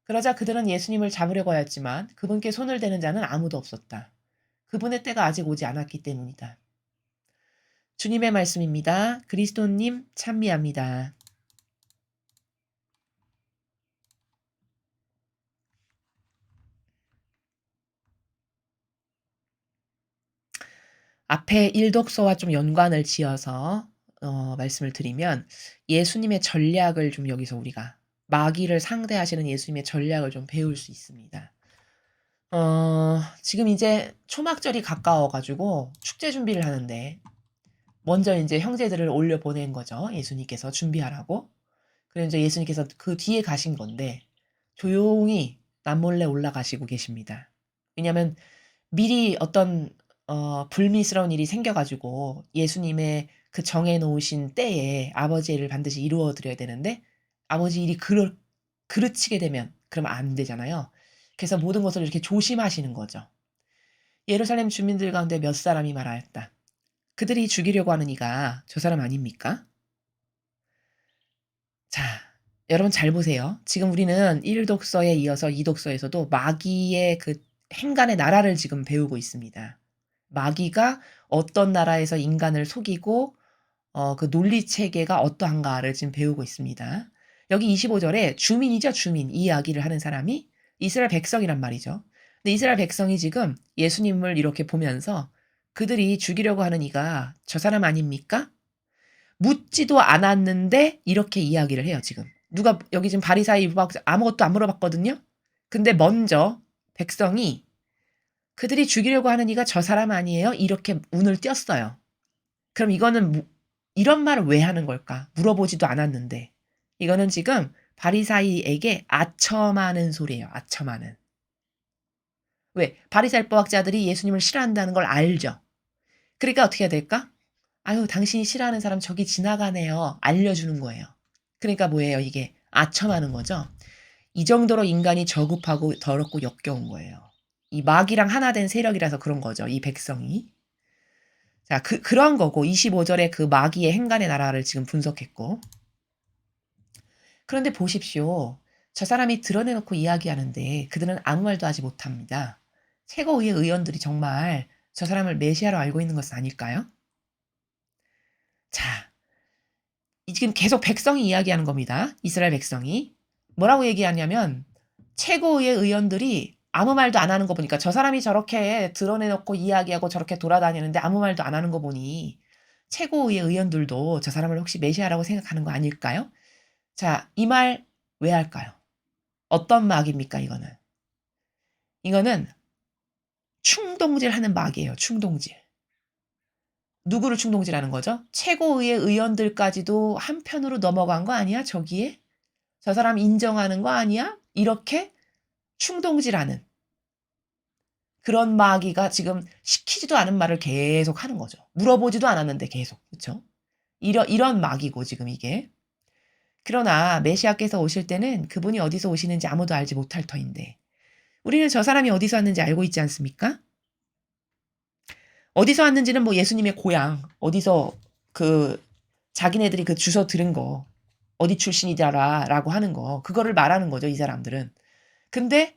A: 그러자 그들은 예수님을 잡으려고 하였지만 그분께 손을 대는 자는 아무도 없었다. 그분의 때가 아직 오지 않았기 때문이다. 주님의 말씀입니다. 그리스도님 찬미합니다. 앞에 일독서와 좀 연관을 지어서 말씀을 드리면 예수님의 전략을 좀 여기서 우리가 마귀를 상대하시는 예수님의 전략을 좀 배울 수 있습니다. 지금 이제 초막절이 가까워 가지고 축제 준비를 하는데 먼저 이제 형제들을 올려 보낸 거죠. 예수님께서 준비하라고. 그리고 이제 예수님께서 그 뒤에 가신 건데 조용히 남몰래 올라가시고 계십니다. 왜냐하면 미리 어떤 불미스러운 일이 생겨 가지고 예수님의 그 정해 놓으신 때에 아버지의 일을 반드시 이루어 드려야 되는데 아버지 일이 그르치게 되면 그러면 안 되잖아요. 그래서 모든 것을 이렇게 조심하시는 거죠. 예루살렘 주민들 가운데 몇 사람이 말하였다. 그들이 죽이려고 하는 이가 저 사람 아닙니까? 자, 여러분 잘 보세요. 지금 우리는 1독서에 이어서 2독서에서도 마귀의 그 행간의 나라를 지금 배우고 있습니다. 마귀가 어떤 나라에서 인간을 속이고 그 논리 체계가 어떠한가를 지금 배우고 있습니다. 여기 25절에 주민이죠, 주민. 이 이야기를 하는 사람이 이스라엘 백성이란 말이죠. 근데 이스라엘 백성이 지금 예수님을 이렇게 보면서 그들이 죽이려고 하는 이가 저 사람 아닙니까? 묻지도 않았는데 이렇게 이야기를 해요, 지금. 누가 여기 지금 바리사이 아무것도 안 물어봤거든요. 근데 먼저 백성이 그들이 죽이려고 하는 이가 저 사람 아니에요? 이렇게 운을 띄었어요. 그럼 이거는 이런 말을 왜 하는 걸까? 물어보지도 않았는데. 이거는 지금 바리사이에게 아첨하는 소리예요. 아첨하는. 왜? 바리새법학자들이 예수님을 싫어한다는 걸 알죠. 그러니까 어떻게 해야 될까? 아유, 당신이 싫어하는 사람 저기 지나가네요. 알려주는 거예요. 그러니까 뭐예요, 이게? 아첨하는 거죠. 이 정도로 인간이 저급하고 더럽고 역겨운 거예요. 이 마귀랑 하나 된 세력이라서 그런 거죠, 이 백성이. 자, 그런 거고, 25절에 그 마귀의 행간의 나라를 지금 분석했고. 그런데 보십시오. 저 사람이 드러내놓고 이야기하는데 그들은 아무 말도 하지 못합니다. 최고의 의원들이 정말 저 사람을 메시아로 알고 있는 것은 아닐까요? 자, 지금 계속 백성이 이야기하는 겁니다. 이스라엘 백성이. 뭐라고 얘기하냐면 최고의 의원들이 아무 말도 안 하는 거 보니까 저 사람이 저렇게 드러내놓고 이야기하고 저렇게 돌아다니는데 아무 말도 안 하는 거 보니 최고의 의원들도 저 사람을 혹시 메시아라고 생각하는 거 아닐까요? 자, 이 말 왜 할까요? 어떤 마귀입니까, 이거는? 이거는 충동질하는 마귀예요, 충동질. 누구를 충동질하는 거죠? 최고의 의원들까지도 한편으로 넘어간 거 아니야, 저기에? 저 사람 인정하는 거 아니야? 이렇게 충동질하는 그런 마귀가 지금 시키지도 않은 말을 계속 하는 거죠. 물어보지도 않았는데 계속. 그쵸? 이런 마귀고, 지금 이게. 그러나 메시아께서 오실 때는 그분이 어디서 오시는지 아무도 알지 못할 터인데 우리는 저 사람이 어디서 왔는지 알고 있지 않습니까? 어디서 왔는지는 뭐 예수님의 고향, 어디서 그 자기네들이 그 주소 들은 거, 어디 출신이다라고 하는 거, 그거를 말하는 거죠, 이 사람들은. 근데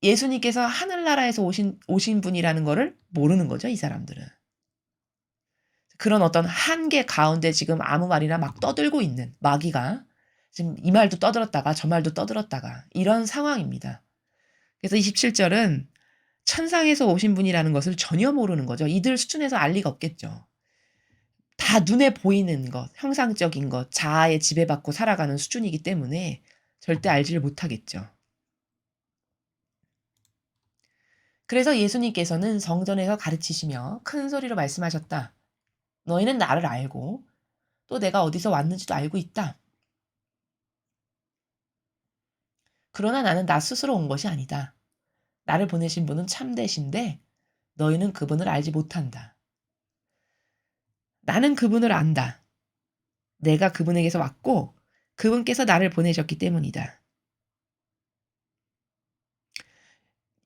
A: 예수님께서 하늘나라에서 오신 분이라는 거를 모르는 거죠, 이 사람들은. 그런 어떤 한계 가운데 지금 아무 말이나 막 떠들고 있는 마귀가 지금 이 말도 떠들었다가 저 말도 떠들었다가 이런 상황입니다. 그래서 27절은 천상에서 오신 분이라는 것을 전혀 모르는 거죠. 이들 수준에서 알 리가 없겠죠. 다 눈에 보이는 것, 형상적인 것, 자아에 지배받고 살아가는 수준이기 때문에 절대 알지를 못하겠죠. 그래서 예수님께서는 성전에서 가르치시며 큰 소리로 말씀하셨다. 너희는 나를 알고 또 내가 어디서 왔는지도 알고 있다. 그러나 나는 나 스스로 온 것이 아니다. 나를 보내신 분은 참되신데 너희는 그분을 알지 못한다. 나는 그분을 안다. 내가 그분에게서 왔고 그분께서 나를 보내셨기 때문이다.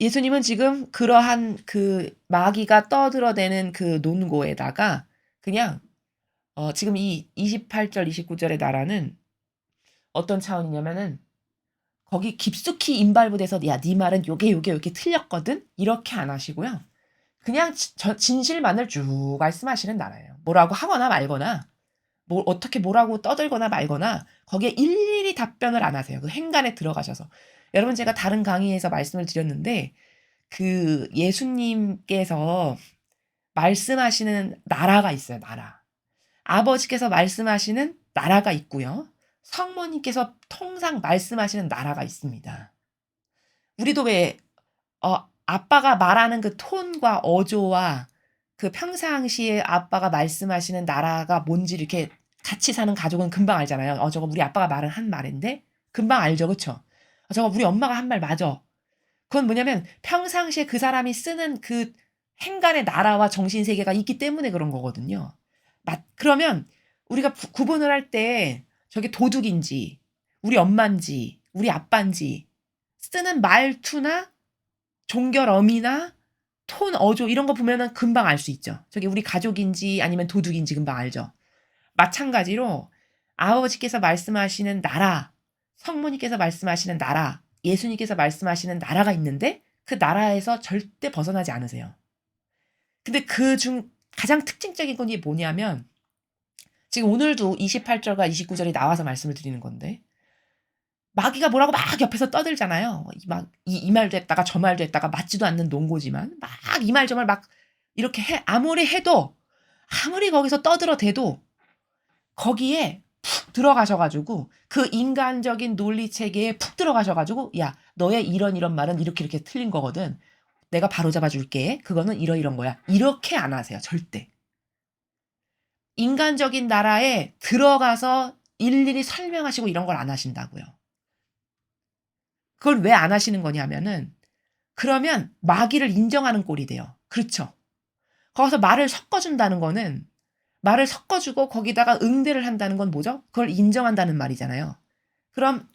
A: 예수님은 지금 그러한 그 마귀가 떠들어대는 그 논고에다가 그냥 지금 이 28절 29절의 나라는 어떤 차원이냐면은 거기 깊숙이 임발부돼서 야, 네 말은 요게 틀렸거든? 이렇게 안 하시고요. 그냥 진실만을 쭉 말씀하시는 나라예요. 뭐라고 하거나 말거나 뭐 어떻게 뭐라고 떠들거나 말거나 거기에 일일이 답변을 안 하세요. 그 행간에 들어가셔서. 여러분 제가 다른 강의에서 말씀을 드렸는데 그 예수님께서 말씀하시는 나라가 있어요. 나라. 아버지께서 말씀하시는 나라가 있고요. 성모님께서 통상 말씀하시는 나라가 있습니다. 우리도 왜 아빠가 말하는 그 톤과 어조와 그 평상시에 아빠가 말씀하시는 나라가 뭔지 이렇게 같이 사는 가족은 금방 알잖아요. 저거 우리 아빠가 말은 한 말인데 금방 알죠. 그쵸? 저거 우리 엄마가 한 말 맞아. 그건 뭐냐면 평상시에 그 사람이 쓰는 그 행간의 나라와 정신세계가 있기 때문에 그런 거거든요. 그러면 우리가 구분을 할 때 저게 도둑인지 우리 엄마인지 우리 아빠인지 쓰는 말투나 종결어미나 톤, 어조 이런 거 보면은 금방 알 수 있죠. 저게 우리 가족인지 아니면 도둑인지 금방 알죠. 마찬가지로 아버지께서 말씀하시는 나라, 성모님께서 말씀하시는 나라, 예수님께서 말씀하시는 나라가 있는데 그 나라에서 절대 벗어나지 않으세요. 근데 그중 가장 특징적인 건이 뭐냐면 지금 오늘도 28절과 29절이 나와서 말씀을 드리는 건데 마귀가 뭐라고 막 옆에서 떠들잖아요. 이 말도 했다가 저 말도 했다가 맞지도 않는 논고지만 막 이 말 저 말 막 이렇게 아무리 해도 아무리 거기서 떠들어대도 거기에 푹 들어가셔가지고 그 인간적인 논리 체계에 푹 들어가셔가지고 야 너의 이런 말은 이렇게 틀린 거거든. 내가 바로 잡아줄게. 그거는 이런 거야. 이렇게 안 하세요. 절대. 인간적인 나라에 들어가서 일일이 설명하시고 이런 걸 안 하신다고요. 그걸 왜 안 하시는 거냐면은 그러면 마귀를 인정하는 꼴이 돼요. 그렇죠. 거기서 말을 섞어준다는 거는 말을 섞어주고 거기다가 응대를 한다는 건 뭐죠? 그걸 인정한다는 말이잖아요. 그럼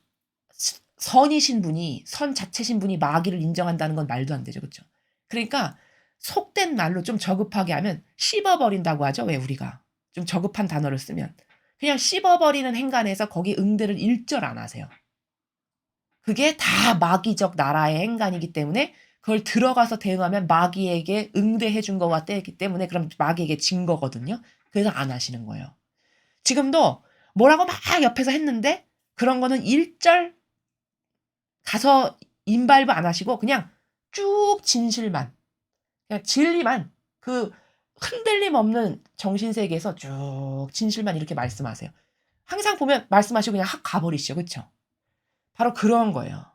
A: 선이신 분이 선 자체신 분이 마귀를 인정한다는 건 말도 안 되죠. 그렇죠? 그러니까 속된 말로 좀 저급하게 하면 씹어버린다고 하죠. 왜 우리가 좀 저급한 단어를 쓰면 그냥 씹어버리는 행간에서 거기 응대를 일절 안 하세요. 그게 다 마귀적 나라의 행간이기 때문에 그걸 들어가서 대응하면 마귀에게 응대해 준 거와 때기 때문에 그럼 마귀에게 진 거거든요. 그래서 안 하시는 거예요. 지금도 뭐라고 막 옆에서 했는데 그런 거는 일절 가서 인발부 안 하시고 그냥 쭉 진실만, 그냥 진리만, 그 흔들림 없는 정신세계에서 쭉 진실만 이렇게 말씀하세요. 항상 보면 말씀하시고 그냥 확 가버리시죠. 그쵸? 바로 그런 거예요.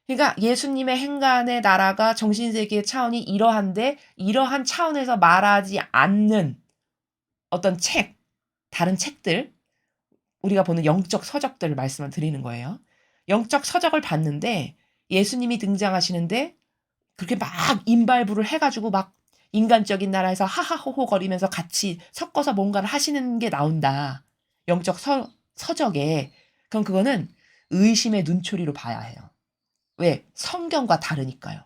A: 그러니까 예수님의 행간의 나라가 정신세계의 차원이 이러한데 이러한 차원에서 말하지 않는 어떤 책, 다른 책들, 우리가 보는 영적 서적들을 말씀을 드리는 거예요. 영적 서적을 봤는데 예수님이 등장하시는데 그렇게 막 임발부를 해가지고 막 인간적인 나라에서 하하호호 거리면서 같이 섞어서 뭔가를 하시는 게 나온다. 영적 서적에. 그럼 그거는 의심의 눈초리로 봐야 해요. 왜? 성경과 다르니까요.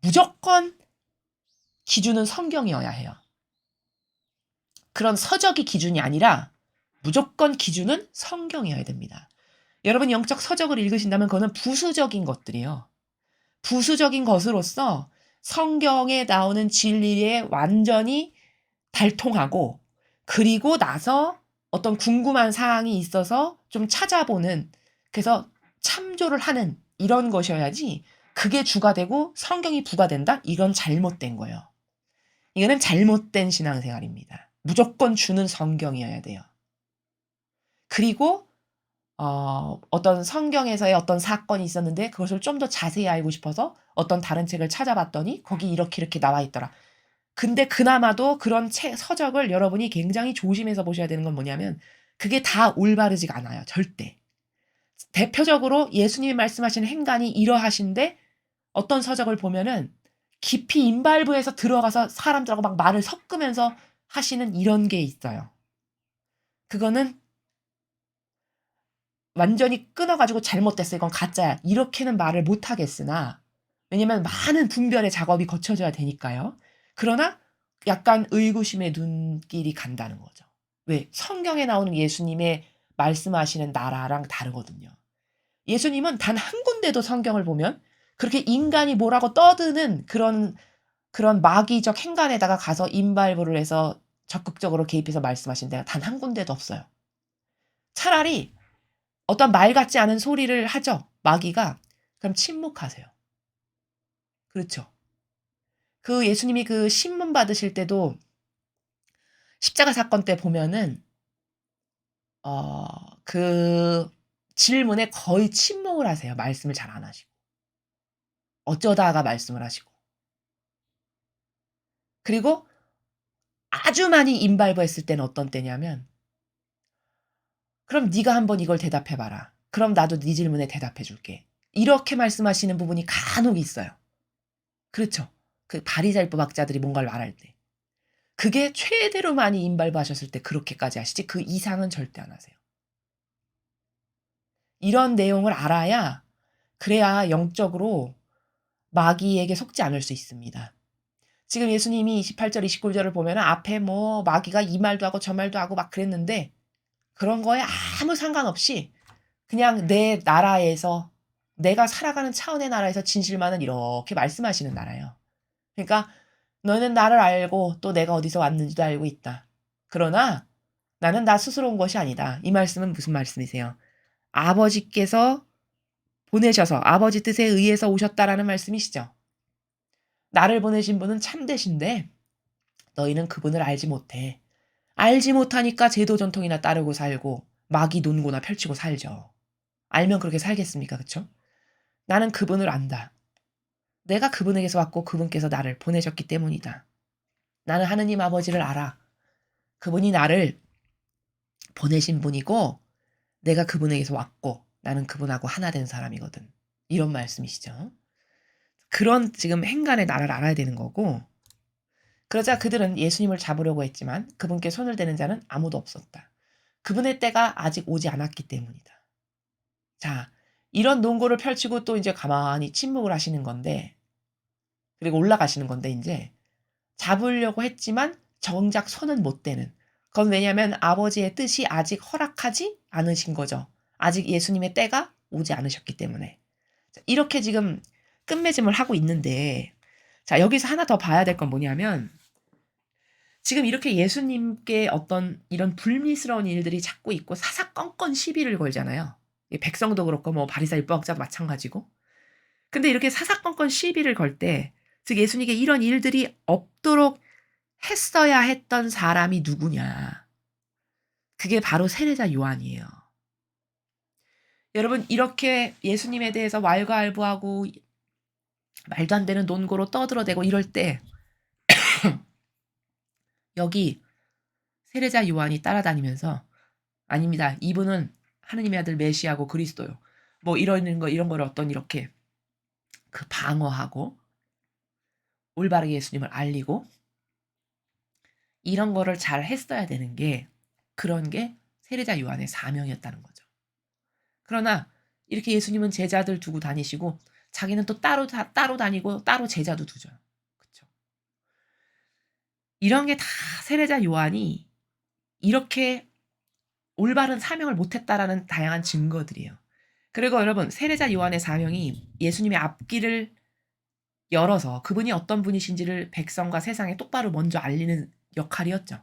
A: 무조건 기준은 성경이어야 해요. 그런 서적이 기준이 아니라 무조건 기준은 성경이어야 됩니다. 여러분 영적 서적을 읽으신다면 그거는 부수적인 것들이에요. 부수적인 것으로서 성경에 나오는 진리에 완전히 달통하고 그리고 나서 어떤 궁금한 사항이 있어서 좀 찾아보는, 그래서 참조를 하는 이런 것이어야지 그게 주가 되고 성경이 부가 된다? 이건 잘못된 거예요. 이거는 잘못된 신앙생활입니다. 무조건 주는 성경이어야 돼요. 그리고 어떤 성경에서의 어떤 사건이 있었는데 그것을 좀 더 자세히 알고 싶어서 어떤 다른 책을 찾아봤더니 거기 이렇게 이렇게 나와 있더라. 근데 그나마도 그런 책, 서적을 여러분이 굉장히 조심해서 보셔야 되는 건 뭐냐면 그게 다 올바르지가 않아요. 절대. 대표적으로 예수님이 말씀하시는 행간이 이러하신데 어떤 서적을 보면은 깊이 임발부에서 들어가서 사람들하고 막 말을 섞으면서 하시는 이런 게 있어요. 그거는 완전히 끊어가지고 잘못됐어. 이건 가짜야. 이렇게는 말을 못 하겠으나, 왜냐면 많은 분별의 작업이 거쳐져야 되니까요. 그러나 약간 의구심의 눈길이 간다는 거죠. 왜? 성경에 나오는 예수님의 말씀하시는 나라랑 다르거든요. 예수님은 단 한 군데도 성경을 보면 그렇게 인간이 뭐라고 떠드는 그런 마귀적 행간에다가 가서 임발부를 해서 적극적으로 개입해서 말씀하신 데가 단 한 군데도 없어요. 차라리 어떤 말 같지 않은 소리를 하죠. 마귀가. 그럼 침묵하세요. 그렇죠. 그 예수님이 그 신문 받으실 때도 십자가 사건 때 보면은 그 질문에 거의 침묵을 하세요. 말씀을 잘 안 하시고. 어쩌다가 말씀을 하시고. 그리고 아주 많이 임발부했을 때는 어떤 때냐면 "그럼 네가 한번 이걸 대답해 봐라. 그럼 나도 네 질문에 대답해 줄게." 이렇게 말씀하시는 부분이 간혹 있어요. 그렇죠. 그 바리새인법 학자들이 뭔가를 말할 때. 그게 최대로 많이 임발부하셨을 때 그렇게까지 하시지 그 이상은 절대 안 하세요. 이런 내용을 알아야, 그래야 영적으로 마귀에게 속지 않을 수 있습니다. 지금 예수님이 28절 29절을 보면은 앞에 뭐 마귀가 이 말도 하고 저 말도 하고 막 그랬는데 그런 거에 아무 상관없이 그냥 내 나라에서, 내가 살아가는 차원의 나라에서 진실만은 이렇게 말씀하시는 나라예요. 그러니까 너는 나를 알고 또 내가 어디서 왔는지도 알고 있다. 그러나 나는 나 스스로 온 것이 아니다. 이 말씀은 무슨 말씀이세요? 아버지께서 보내셔서 아버지 뜻에 의해서 오셨다라는 말씀이시죠. 나를 보내신 분은 참되신데 너희는 그분을 알지 못해. 알지 못하니까 제도 전통이나 따르고 살고 마귀 논고나 펼치고 살죠. 알면 그렇게 살겠습니까? 그쵸? 나는 그분을 안다. 내가 그분에게서 왔고 그분께서 나를 보내셨기 때문이다. 나는 하느님 아버지를 알아. 그분이 나를 보내신 분이고 내가 그분에게서 왔고 나는 그분하고 하나 된 사람이거든. 이런 말씀이시죠. 그런 지금 행간의 나라를 알아야 되는 거고, 그러자 그들은 예수님을 잡으려고 했지만 그분께 손을 대는 자는 아무도 없었다. 그분의 때가 아직 오지 않았기 때문이다. 자, 이런 논고를 펼치고 또 이제 가만히 침묵을 하시는 건데, 그리고 올라가시는 건데, 이제 잡으려고 했지만 정작 손은 못 대는. 그건 왜냐하면 아버지의 뜻이 아직 허락하지 않으신 거죠. 아직 예수님의 때가 오지 않으셨기 때문에. 이렇게 지금 끝맺음을 하고 있는데, 자, 여기서 하나 더 봐야 될 건 뭐냐면, 지금 이렇게 예수님께 어떤 이런 불미스러운 일들이 자꾸 있고 사사건건 시비를 걸잖아요. 백성도 그렇고 뭐 바리사 율법학자도 마찬가지고. 근데 이렇게 사사건건 시비를 걸 때, 즉 예수님께 이런 일들이 없도록 했어야 했던 사람이 누구냐. 그게 바로 세례자 요한이에요. 여러분, 이렇게 예수님에 대해서 왈가왈부하고 말도 안 되는 논고로 떠들어대고 이럴 때 여기 세례자 요한이 따라다니면서 아닙니다. 이분은 하느님의 아들 메시아고 그리스도요. 뭐 이런 거를 어떤 이렇게 그 방어하고 올바르게 예수님을 알리고 이런 거를 잘 했어야 되는 게 그런 게 세례자 요한의 사명이었다는 거죠. 그러나 이렇게 예수님은 제자들 두고 다니시고 자기는 또 따로 다니고 따로 제자도 두죠. 그렇죠? 이런 게 다 세례자 요한이 이렇게 올바른 사명을 못했다라는 다양한 증거들이에요. 그리고 여러분 세례자 요한의 사명이 예수님의 앞길을 열어서 그분이 어떤 분이신지를 백성과 세상에 똑바로 먼저 알리는 역할이었죠.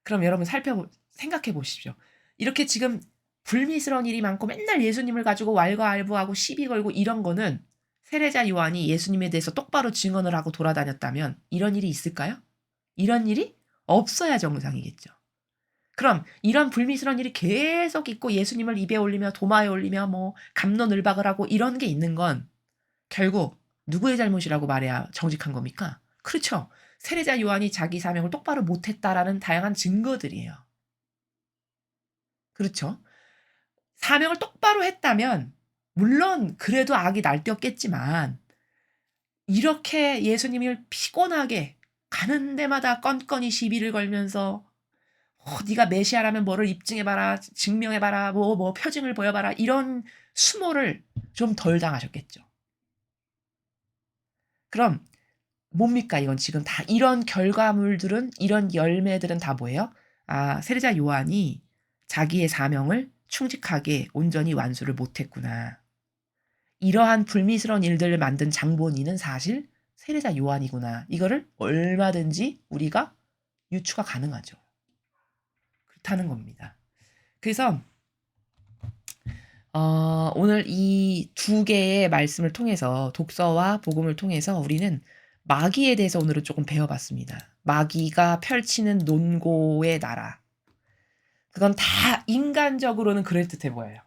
A: 그럼 여러분 생각해 보십시오. 이렇게 지금 불미스러운 일이 많고 맨날 예수님을 가지고 왈가왈부하고 시비 걸고 이런 거는 세례자 요한이 예수님에 대해서 똑바로 증언을 하고 돌아다녔다면 이런 일이 있을까요? 이런 일이 없어야 정상이겠죠. 그럼 이런 불미스러운 일이 계속 있고 예수님을 입에 올리며 도마에 올리며 뭐 갑론을박을 하고 이런 게 있는 건 결국 누구의 잘못이라고 말해야 정직한 겁니까? 그렇죠. 세례자 요한이 자기 사명을 똑바로 못했다라는 다양한 증거들이에요. 그렇죠. 사명을 똑바로 했다면 물론 그래도 악이 날뛰었겠지만 이렇게 예수님을 피곤하게 가는 데마다 건건이 시비를 걸면서 네가 메시아라면 뭐를 입증해봐라, 증명해봐라, 뭐 표징을 보여봐라 이런 수모를 좀 덜 당하셨겠죠. 그럼 뭡니까 이건 지금 다 이런 결과물들은 이런 열매들은 다 뭐예요? 아, 세례자 요한이 자기의 사명을 충직하게 온전히 완수를 못했구나. 이러한 불미스러운 일들을 만든 장본인은 사실 세례자 요한이구나. 이거를 얼마든지 우리가 유추가 가능하죠. 그렇다는 겁니다. 그래서 오늘 이 두 개의 말씀을 통해서 독서와 복음을 통해서 우리는 마귀에 대해서 오늘은 조금 배워봤습니다. 마귀가 펼치는 논고의 나라. 그건 다 인간적으로는 그럴듯해 보여요.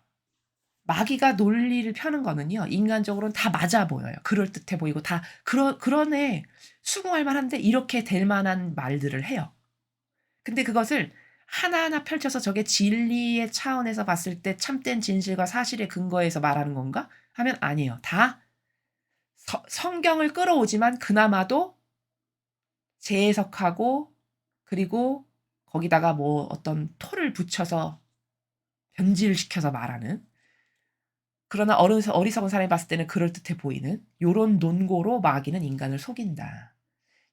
A: 마귀가 논리를 펴는 거는요. 인간적으로는 다 맞아 보여요. 그럴듯해 보이고 다 그러네. 수긍할 만한데 이렇게 될 만한 말들을 해요. 근데 그것을 하나하나 펼쳐서 저게 진리의 차원에서 봤을 때 참된 진실과 사실의 근거에서 말하는 건가? 하면 아니에요. 다 성경을 끌어오지만 그나마도 재해석하고 그리고 거기다가 뭐 어떤 토를 붙여서 변질을 시켜서 말하는 그러나 어리석은 사람이 봤을 때는 그럴듯해 보이는 요런 논고로 마귀는 인간을 속인다.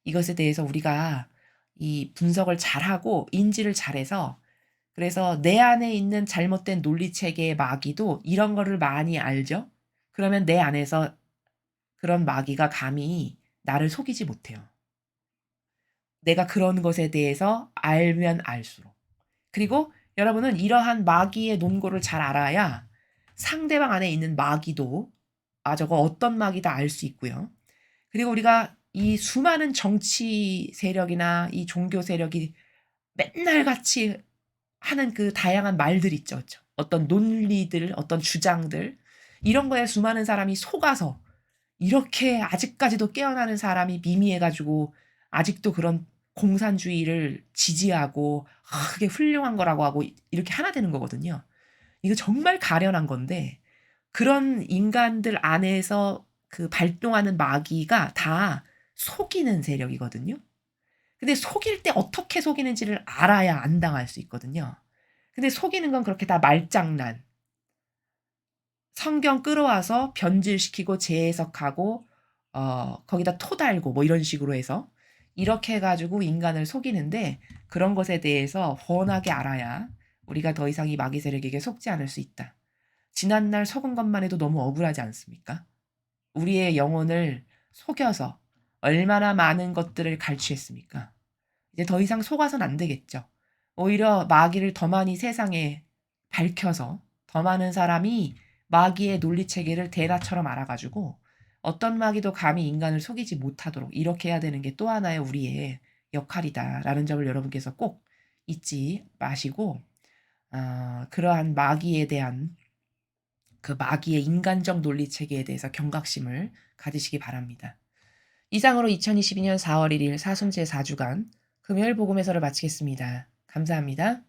A: 이것에 대해서 우리가 이 분석을 잘하고 인지를 잘해서 그래서 내 안에 있는 잘못된 논리체계의 마귀도 이런 거를 많이 알죠. 그러면 내 안에서 그런 마귀가 감히 나를 속이지 못해요. 내가 그런 것에 대해서 알면 알수록. 그리고 여러분은 이러한 마귀의 논고를 잘 알아야 상대방 안에 있는 마귀도 저거 어떤 마귀다 알 수 있고요. 그리고 우리가 이 수많은 정치 세력이나 이 종교 세력이 맨날 같이 하는 그 다양한 말들 있죠. 그렇죠? 어떤 논리들, 어떤 주장들 이런 거에 수많은 사람이 속아서 이렇게 아직까지도 깨어나는 사람이 미미해가지고 아직도 그런 공산주의를 지지하고 그게 훌륭한 거라고 하고 이렇게 하나 되는 거거든요. 이거 정말 가련한 건데 그런 인간들 안에서 그 발동하는 마귀가 다 속이는 세력이거든요. 근데 속일 때 어떻게 속이는지를 알아야 안 당할 수 있거든요. 근데 속이는 건 그렇게 다 말장난, 성경 끌어와서 변질시키고 재해석하고 거기다 토 달고 뭐 이런 식으로 해서 이렇게 해 가지고 인간을 속이는데, 그런 것에 대해서 훤하게 알아야 우리가 더 이상 이 마귀 세력에게 속지 않을 수 있다. 지난날 속은 것만 해도 너무 억울하지 않습니까? 우리의 영혼을 속여서 얼마나 많은 것들을 갈취했습니까? 이제 더 이상 속아선 안 되겠죠. 오히려 마귀를 더 많이 세상에 밝혀서 더 많은 사람이 마귀의 논리 체계를 대나처럼 알아가지고 어떤 마귀도 감히 인간을 속이지 못하도록 이렇게 해야 되는 게 또 하나의 우리의 역할이다라는 점을 여러분께서 꼭 잊지 마시고, 그러한 마귀에 대한 그 마귀의 인간적 논리 체계에 대해서 경각심을 가지시기 바랍니다. 이상으로 2022년 4월 1일 사순제 4주간 금요일 복음에서를 마치겠습니다. 감사합니다.